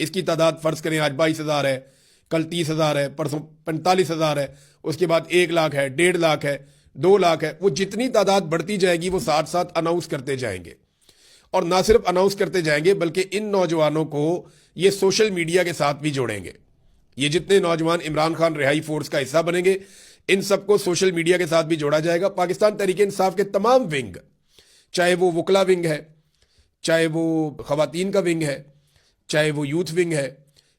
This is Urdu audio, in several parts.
اس کی تعداد فرض کریں آج 22,000 ہے، کل 30,000 ہے، پرسوں 45,000 ہے، اس کے بعد 1 لاکھ ہے، 1.5 لاکھ ہے، 2 لاکھ ہے. وہ جتنی تعداد بڑھتی جائے گی وہ ساتھ ساتھ اناؤنس کرتے جائیں گے. اور نہ صرف اناؤنس کرتے جائیں گے بلکہ ان نوجوانوں کو یہ سوشل میڈیا کے ساتھ بھی جوڑیں گے. یہ جتنے نوجوان عمران خان رہائی فورس کا حصہ بنیں گے ان سب کو سوشل میڈیا کے ساتھ بھی جوڑا جائے گا. پاکستان تحریک انصاف کے تمام ونگ، چاہے وہ وکلا ونگ ہے، چاہے وہ خواتین کا ونگ ہے، چاہے وہ یوتھ ونگ ہے،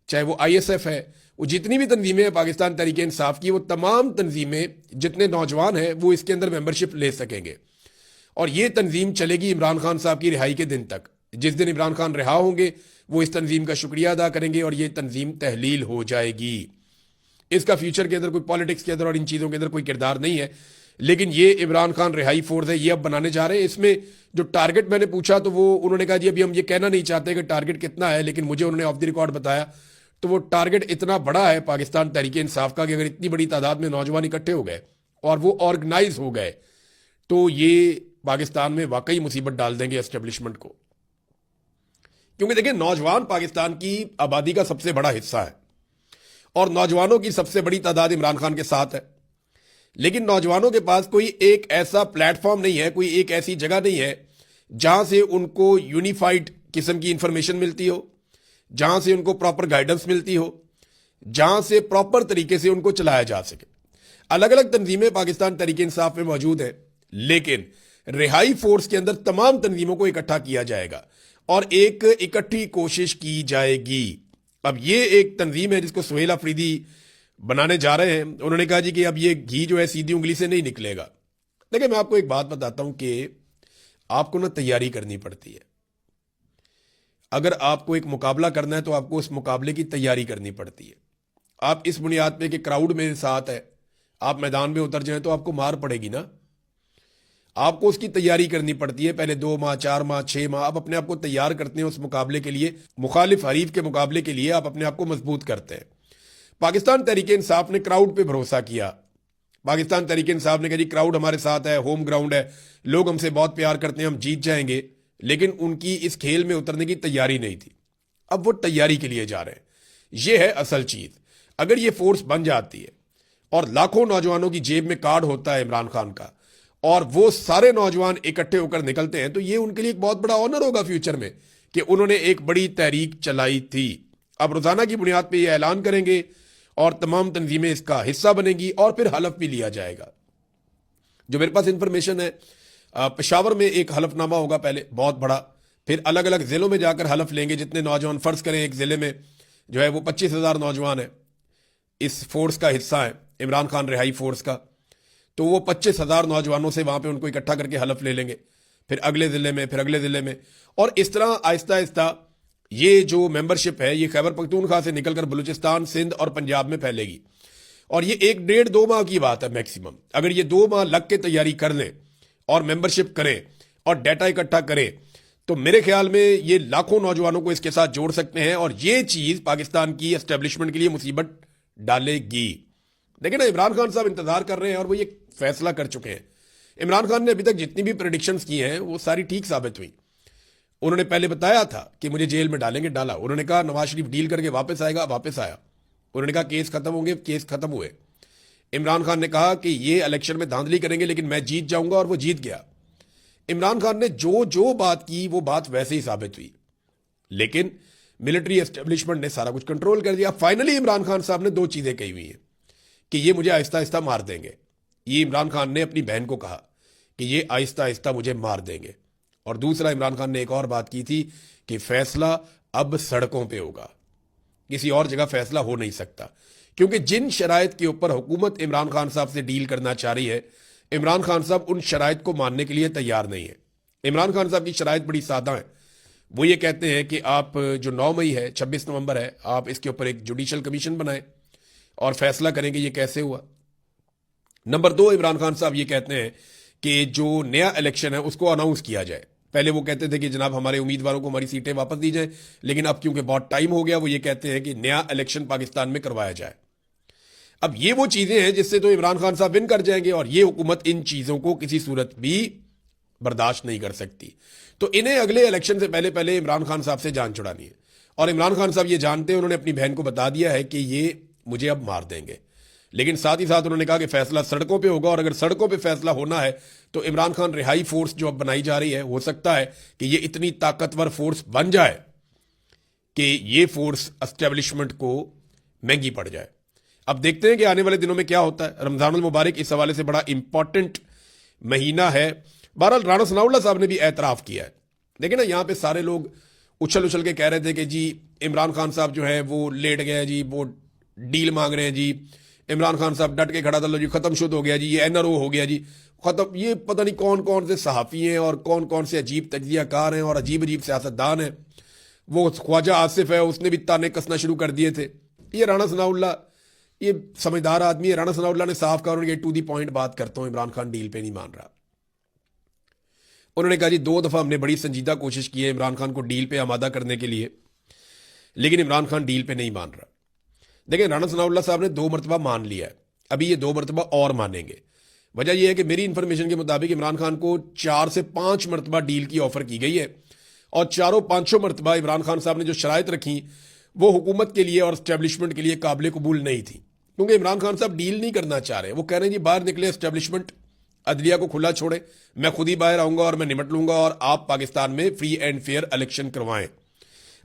چاہے وہ ISF ہے، وہ جتنی بھی تنظیمیں ہیں پاکستان تحریک انصاف کی، وہ تمام تنظیمیں جتنے نوجوان ہیں وہ اس کے اندر ممبرشپ لے سکیں گے. اور یہ تنظیم چلے گی عمران خان صاحب کی رہائی کے دن تک. جس دن عمران خان رہا ہوں گے وہ اس تنظیم کا شکریہ ادا کریں گے اور یہ تنظیم تحلیل ہو جائے گی. اس کا فیوچر کے اندر کوئی پالیٹکس کے اندر اور ان چیزوں کے اندر کوئی کردار نہیں ہے، لیکن یہ عمران خان رہائی فورس ہے، یہ اب بنانے جا رہے ہیں. اس میں جو ٹارگٹ میں نے پوچھا تو وہ انہوں نے کہا جی ابھی ہم یہ کہنا نہیں چاہتے کہ ٹارگٹ کتنا ہے، لیکن مجھے انہوں نے آف دی ریکارڈ بتایا تو وہ ٹارگٹ اتنا بڑا ہے پاکستان تحریک انصاف کا کہ اگر اتنی بڑی تعداد میں نوجوان اکٹھے ہو گئے اور وہ آرگنائز ہو گئے تو یہ پاکستان میں واقعی مصیبت ڈال دیں گے اسٹیبلشمنٹ کو. کیونکہ دیکھیں نوجوان پاکستان کی آبادی کا سب سے بڑا حصہ ہے اور نوجوانوں کی سب سے بڑی تعداد عمران خان کے ساتھ ہے، لیکن نوجوانوں کے پاس کوئی ایک ایسا پلیٹ فارم نہیں ہے، کوئی ایک ایسی جگہ نہیں ہے جہاں سے ان کو یونیفائڈ قسم کی انفارمیشن ملتی ہو، جہاں سے ان کو پراپر گائیڈنس ملتی ہو، جہاں سے پراپر طریقے سے ان کو چلایا جا سکے. الگ الگ تنظیمیں پاکستان تحریک انصاف میں موجود ہیں، لیکن رہائی فورس کے اندر تمام تنظیموں کو اکٹھا کیا جائے گا اور ایک اکٹھی کوشش کی جائے گی. اب یہ ایک تنظیم ہے جس کو سہیل آفریدی بنانے جا رہے ہیں. انہوں نے کہا جی کہ اب یہ گھی جو ہے سیدھی انگلی سے نہیں نکلے گا. دیکھیں میں آپ کو ایک بات بتاتا ہوں کہ آپ کو تیاری کرنی پڑتی ہے. اگر آپ کو ایک مقابلہ کرنا ہے تو آپ کو اس مقابلے کی تیاری کرنی پڑتی ہے. آپ اس بنیاد پہ کہ کراؤڈ میرے ساتھ ہے آپ میدان میں اتر جائیں تو آپ کو مار پڑے گی نا. آپ کو اس کی تیاری کرنی پڑتی ہے. پہلے 2 ماہ 4 ماہ 6 ماہ آپ اپنے آپ کو تیار کرتے ہیں اس مقابلے کے لیے، مخالف حریف کے مقابلے کے لیے آپ اپنے آپ کو مضبوط کرتے ہیں. پاکستان تحریک انصاف نے کراؤڈ پہ بھروسہ کیا. پاکستان تحریک انصاف نے کہا جی کراؤڈ ہمارے ساتھ ہے، ہوم گراؤنڈ ہے، لوگ ہم سے بہت پیار کرتے ہیں، ہم جیت جائیں گے. لیکن ان کی اس کھیل میں اترنے کی تیاری نہیں تھی. اب وہ تیاری کے لیے جا رہے ہیں. یہ ہے اصل چیز. اگر یہ فورس بن جاتی ہے اور لاکھوں نوجوانوں کی جیب میں کارڈ ہوتا ہے عمران خان کا اور وہ سارے نوجوان اکٹھے ہو کر نکلتے ہیں تو یہ ان کے لیے ایک بہت بڑا آنر ہوگا فیوچر میں کہ انہوں نے ایک بڑی تحریک چلائی تھی. اب روزانہ کی بنیاد پہ یہ اعلان کریں گے اور تمام تنظیمیں اس کا حصہ بنیں گی اور پھر حلف بھی لیا جائے گا. جو میرے پاس انفارمیشن ہے پشاور میں ایک حلف نامہ ہوگا پہلے بہت بڑا، پھر الگ الگ ضلعوں میں جا کر حلف لیں گے. جتنے نوجوان فرض کریں ایک ضلع میں جو ہے وہ 25,000 نوجوان ہیں اس فورس کا حصہ ہیں عمران خان رہائی فورس کا، تو وہ 25,000 نوجوانوں سے وہاں پہ ان کو اکٹھا کر کے حلف لے لیں گے. پھر اگلے ضلع میں، پھر اگلے ضلع میں، اور اس طرح آہستہ آہستہ یہ جو ممبرشپ ہے یہ خیبر پختونخوا سے نکل کر بلوچستان، سندھ اور پنجاب میں پھیلے گی. اور یہ 1.5-2 ماہ کی بات ہے میکسیمم. اگر یہ 2 ماہ لگ کے تیاری کر لیں اور ممبرشپ کریں اور ڈیٹا اکٹھا کریں تو میرے خیال میں یہ لاکھوں نوجوانوں کو اس کے ساتھ جوڑ سکتے ہیں اور یہ چیز پاکستان کی اسٹیبلشمنٹ کے لیے مصیبت ڈالے گی. لیکن عمران خان صاحب انتظار کر رہے ہیں اور وہ یہ فیصلہ کر چکے ہیں. عمران خان نے ابھی تک جتنی بھی پریڈکشنز کی ہیں وہ ساری ٹھیک ثابت ہوئی. انہوں نے پہلے بتایا تھا کہ مجھے جیل میں ڈالیں گے، ڈالا. انہوں نے کہا نواز شریف ڈیل کر کے واپس آئے گا، واپس آیا. انہوں نے کہا کیس ختم ہوں گے، کیس ختم ہوئے. عمران خان نے کہا کہ یہ الیکشن میں دھاندلی کریں گے لیکن میں جیت جاؤں گا، اور وہ جیت گیا. عمران خان نے جو بات کی وہ بات ویسے ہی ثابت ہوئی، لیکن ملٹری اسٹیبلشمنٹ نے سارا کچھ کنٹرول کر دیا. فائنلی عمران خان صاحب نے 2 چیزیں کہی ہوئی ہیں کہ یہ مجھے آہستہ آہستہ مار دیں گے. یہ عمران خان نے اپنی بہن کو کہا کہ یہ آہستہ آہستہ مجھے مار دیں گے. اور دوسرا عمران خان نے ایک اور بات کی تھی کہ فیصلہ اب سڑکوں پہ ہوگا، کسی اور جگہ فیصلہ ہو نہیں سکتا. کیونکہ جن شرائط کے اوپر حکومت عمران خان صاحب سے ڈیل کرنا چاہ رہی ہے عمران خان صاحب ان شرائط کو ماننے کے لیے تیار نہیں ہے. عمران خان صاحب کی شرائط بڑی سادہ ہیں. وہ یہ کہتے ہیں کہ آپ جو 9 مئی ہے 26 نومبر ہے آپ اس کے اوپر ایک جوڈیشل کمیشن بنائیں اور فیصلہ کریں کہ یہ کیسے ہوا. نمبر 2 عمران خان صاحب یہ کہتے ہیں کہ جو نیا الیکشن ہے اس کو اناؤنس کیا جائے. پہلے وہ کہتے تھے کہ جناب ہمارے امیدواروں کو ہماری سیٹیں واپس دی جائیں، لیکن اب کیونکہ بہت ٹائم ہو گیا وہ یہ کہتے ہیں کہ نیا الیکشن پاکستان میں کروایا جائے. اب یہ وہ چیزیں ہیں جس سے تو عمران خان صاحب ون کر جائیں گے اور یہ حکومت ان چیزوں کو کسی صورت بھی برداشت نہیں کر سکتی. تو انہیں اگلے الیکشن سے پہلے عمران خان صاحب سے جان چھڑانی ہے اور عمران خان صاحب یہ جانتے ہیں, انہوں نے اپنی بہن کو بتا دیا ہے کہ یہ مجھے اب مار دیں گے, لیکن ساتھ ہی ساتھ انہوں نے کہا کہ فیصلہ سڑکوں پہ ہوگا, اور اگر سڑکوں پہ فیصلہ ہونا ہے تو عمران خان رہائی فورس جو اب بنائی جا رہی ہے, ہو سکتا ہے کہ یہ اتنی طاقتور فورس بن جائے کہ یہ فورس اسٹیبلشمنٹ کو مہنگی پڑ جائے. اب دیکھتے ہیں کہ آنے والے دنوں میں کیا ہوتا ہے. رمضان المبارک اس حوالے سے بڑا امپورٹنٹ مہینہ ہے. بہرحال رانا ثناء اللہ صاحب نے بھی اعتراف کیا ہے. دیکھیں نا, یہاں پہ سارے لوگ اچھل کے کہہ رہے تھے کہ جی عمران خان صاحب جو ہے وہ لیٹ گئے جی, وہ ڈیل مانگ رہے ہیں جی, عمران خان صاحب ڈٹ کے کھڑا تھا, لو جی ختم شد ہو گیا جی, یہ NRO ہو گیا جی ختم. یہ پتہ نہیں کون کون سے صحافی ہیں اور کون کون سے عجیب تجزیہ کار ہیں اور عجیب سیاستدان ہیں. وہ خواجہ آصف ہے, اس نے بھی تانے کسنا شروع کر دیے تھے. یہ رانا ثناء اللہ یہ سمجھدار آدمی ہے. رانا ثناء اللہ نے صاف کہا, انہوں نے ٹو دی پوائنٹ بات کرتا ہوں, عمران خان ڈیل پہ نہیں مان رہا. انہوں نے کہا جی 2 دفعہ ہم نے بڑی سنجیدہ کوشش کی ہے عمران خان کو ڈیل پہ آمادہ کرنے کے لیے, لیکن عمران خان ڈیل پہ نہیں مان رہا. دیکھیں رانا ثناء اللہ صاحب نے 2 مرتبہ مان لیا ہے, ابھی یہ 2 مرتبہ اور مانیں گے. وجہ یہ ہے کہ میری انفارمیشن کے مطابق عمران خان کو 4 سے 5 مرتبہ ڈیل کی آفر کی گئی ہے, اور 4-5 مرتبہ عمران خان صاحب نے جو شرائط رکھی وہ حکومت کے لیے اور اسٹیبلشمنٹ کے لیے قابل قبول نہیں تھی, کیونکہ عمران خان صاحب ڈیل نہیں کرنا چاہ رہے. وہ کہہ رہے ہیں جی باہر نکلے اسٹیبلشمنٹ, عدلیہ کو کھلا چھوڑے, میں خود ہی باہر آؤں گا اور میں نمٹ لوں گا, اور آپ پاکستان میں فری اینڈ فیئر الیکشن کروائیں.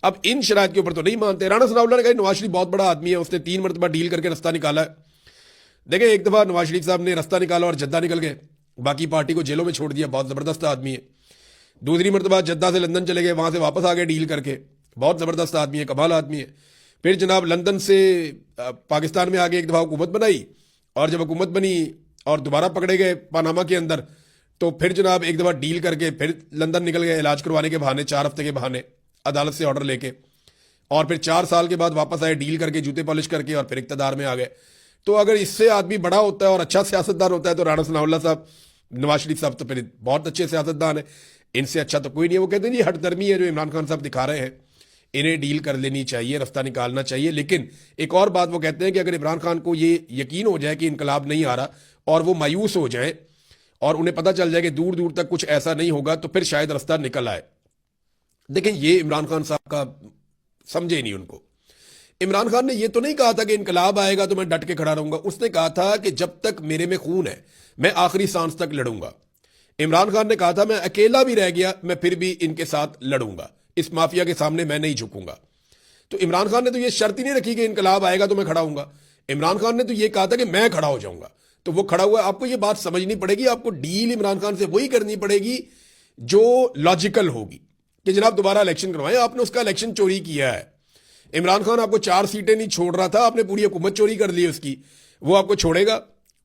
اب ان شرائط کے اوپر تو نہیں مانتے. رانا ثناء اللہ نے کہا نواز شریف بہت بڑا آدمی ہے, اس نے 3 مرتبہ ڈیل کر کے رستہ نکالا ہے. دیکھیں ایک دفعہ نواز شریف صاحب نے رستہ نکالا اور جدہ نکل گئے, باقی پارٹی کو جیلوں میں چھوڑ دیا, بہت زبردست آدمی ہے. دوسری مرتبہ جدہ سے لندن چلے گئے, وہاں سے واپس آ گئے ڈیل کر کے, بہت زبردست آدمی ہے, کمال آدمی ہے. پھر جناب لندن سے پاکستان میں آگے ایک دفعہ حکومت بنائی, اور جب حکومت بنی اور دوبارہ پکڑے گئے پاناما کے اندر, تو پھر جناب ایک دفعہ ڈیل کر کے پھر لندن نکل گئے علاج کروانے کے بہانے, 4 ہفتے کے بہانے, عدالت سے آرڈر لے کے, اور پھر 4 سال کے بعد واپس آئے ڈیل کر کے, جوتے پالش کر کے, اور پھر اقتدار میں آ گئے. تو اگر اس سے آدمی بڑا ہوتا ہے اور اچھا سیاستدان ہوتا ہے تو رانا ثناء اللہ صاحب, نواز شریف صاحب تو پھر بہت اچھے سیاستدان ہیں, ان سے اچھا تو کوئی نہیں ہے. وہ کہتے ہیں جی ہٹ درمی ہے جو عمران خان صاحب دکھا رہے ہیں, انہیں ڈیل کر لینی چاہیے, رفتہ نکالنا چاہیے. لیکن ایک اور بات وہ کہتے ہیں کہ اگر عمران خان کو یہ یقین ہو جائے کہ انقلاب نہیں آ رہا اور وہ مایوس ہو جائیں اور انہیں پتہ چل جائے کہ دور دور تک کچھ ایسا نہیں ہوگا, تو پھر شاید رستہ نکل آئے. دیکھیں یہ عمران خان صاحب کا سمجھے نہیں. ان کو عمران خان نے یہ تو نہیں کہا تھا کہ انقلاب آئے گا تو میں ڈٹ کے کھڑا رہوں گا. اس نے کہا تھا کہ جب تک میرے میں خون ہے میں آخری سانس تک لڑوں گا. عمران خان نے کہا تھا میں اکیلا بھی رہ گیا میں پھر بھی ان کے ساتھ لڑوں گا, اس مافیا کے سامنے میں نہیں جھکوں گا. تو عمران خان نے تو یہ شرط ہی نہیں رکھی کہ انقلاب آئے گا تو میں کھڑا ہوں گا. عمران خان نے تو یہ کہا تھا کہ میں کھڑا ہو جاؤں گا, تو وہ کھڑا ہوا. آپ کو یہ بات سمجھنی پڑے گی, آپ کو ڈیل عمران خان سے وہی کرنی پڑے گی جو لاجیکل ہوگی کہ جناب دوبارہ الیکشن کروائیں. آپ نے اس کا الیکشن چوری کیا ہے. عمران خان آپ کو 4 سیٹیں نہیں چھوڑ رہا تھا, آپ نے پوری حکومت چوری کر لی اس کی. وہ آپ کو چھوڑے گا؟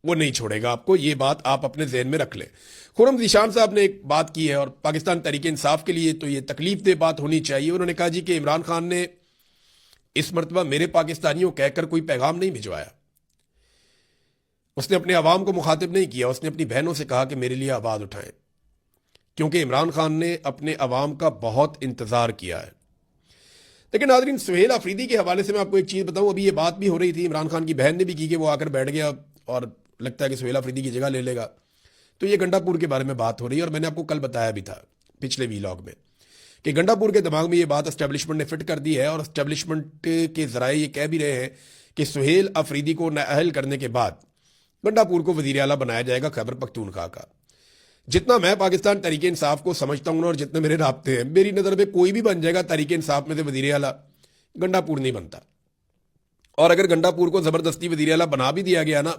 وہ نہیں چھوڑے گا آپ کو. یہ بات آپ اپنے ذہن میں رکھ لیں. خرم ذیشان صاحب نے ایک بات کی ہے, اور پاکستان تحریک انصاف کے لیے تو یہ تکلیف دہ بات ہونی چاہیے. انہوں نے کہا جی کہ عمران خان نے اس مرتبہ میرے پاکستانیوں کہہ کر کوئی پیغام نہیں بھجوایا. اس نے اپنے عوام کو مخاطب نہیں کیا, اس نے اپنی بہنوں سے کہا کہ میرے لیے آواز اٹھائیں, کیونکہ عمران خان نے اپنے عوام کا بہت انتظار کیا ہے. لیکن ناظرین, سہیل آفریدی کے حوالے سے میں آپ کو ایک چیز بتاؤں. ابھی یہ بات بھی ہو رہی تھی, عمران خان کی بہن نے بھی کی کہ وہ آ کر بیٹھ گیا اور لگتا ہے کہ سہیل آفریدی کی جگہ لے لے گا. تو یہ گنڈا پور کے بارے میں بات ہو رہی ہے, اور میں نے آپ کو کل بتایا بھی تھا پچھلے ویلاگ میں کہ گنڈا پور کے دماغ میں یہ بات اسٹیبلشمنٹ نے فٹ کر دی ہے, اور اسٹیبلشمنٹ کے ذرائع یہ کہہ بھی رہے ہیں کہ سہیل آفریدی کو نااہل کرنے کے بعد گنڈا پور کو وزیر اعلیٰ بنایا جائے گا خیبر پختونخوا کا. جتنا میں پاکستان تحریک انصاف کو سمجھتا ہوں اور جتنے میرے رابطے ہیں, میری نظر میں کوئی بھی بن جائے گا تحریک انصاف میں سے وزیر اعلیٰ, گنڈا پور نہیں بنتا. اور اگر گنڈا پور کو زبردستی وزیر اعلیٰ بنا بھی دیا گیا نا,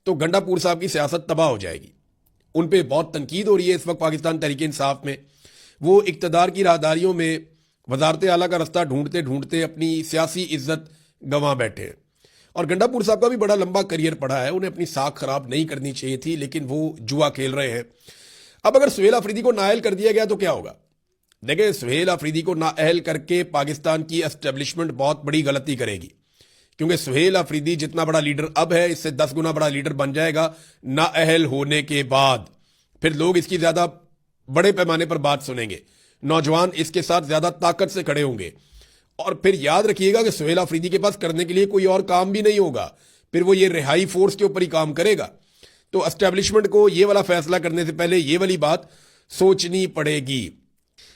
تو گنڈا پور صاحب کی سیاست تباہ ہو جائے گی. ان پہ بہت تنقید ہو رہی ہے اس وقت پاکستان تحریک انصاف میں. وہ اقتدار کی راہداریوں میں وزارت اعلیٰ کا رستہ ڈھونڈتے ڈھونڈتے اپنی سیاسی عزت گنوا بیٹھے ہیں. اور گنڈا پور صاحب کا بھی بڑا لمبا کریئر پڑا ہے, انہیں اپنی ساکھ خراب نہیں کرنی چاہیے تھی, لیکن وہ جوا کھیل رہے ہیں. اب اگر سہیل آفریدی کو نااہل کر دیا گیا تو کیا ہوگا؟ دیکھیں, سہیل آفریدی کو نااہل کر کے پاکستان کی اسٹیبلشمنٹ بہت بڑی غلطی کرے گی, کیونکہ سہیل آفریدی جتنا بڑا لیڈر اب ہے اس سے 10 گنا بڑا لیڈر بن جائے گا نااہل ہونے کے بعد. پھر لوگ اس کی زیادہ بڑے پیمانے پر بات سنیں گے, نوجوان اس کے ساتھ زیادہ طاقت سے کھڑے ہوں گے, اور پھر یاد رکھیے گا کہ سہیل آفریدی کے پاس کرنے کے لیے کوئی اور کام بھی نہیں ہوگا, پھر وہ یہ رہائی فورس کے اوپر ہی کام کرے گا. تو اسٹیبلشمنٹ کو یہ والا فیصلہ کرنے سے پہلے یہ والی بات سوچنی پڑے گی.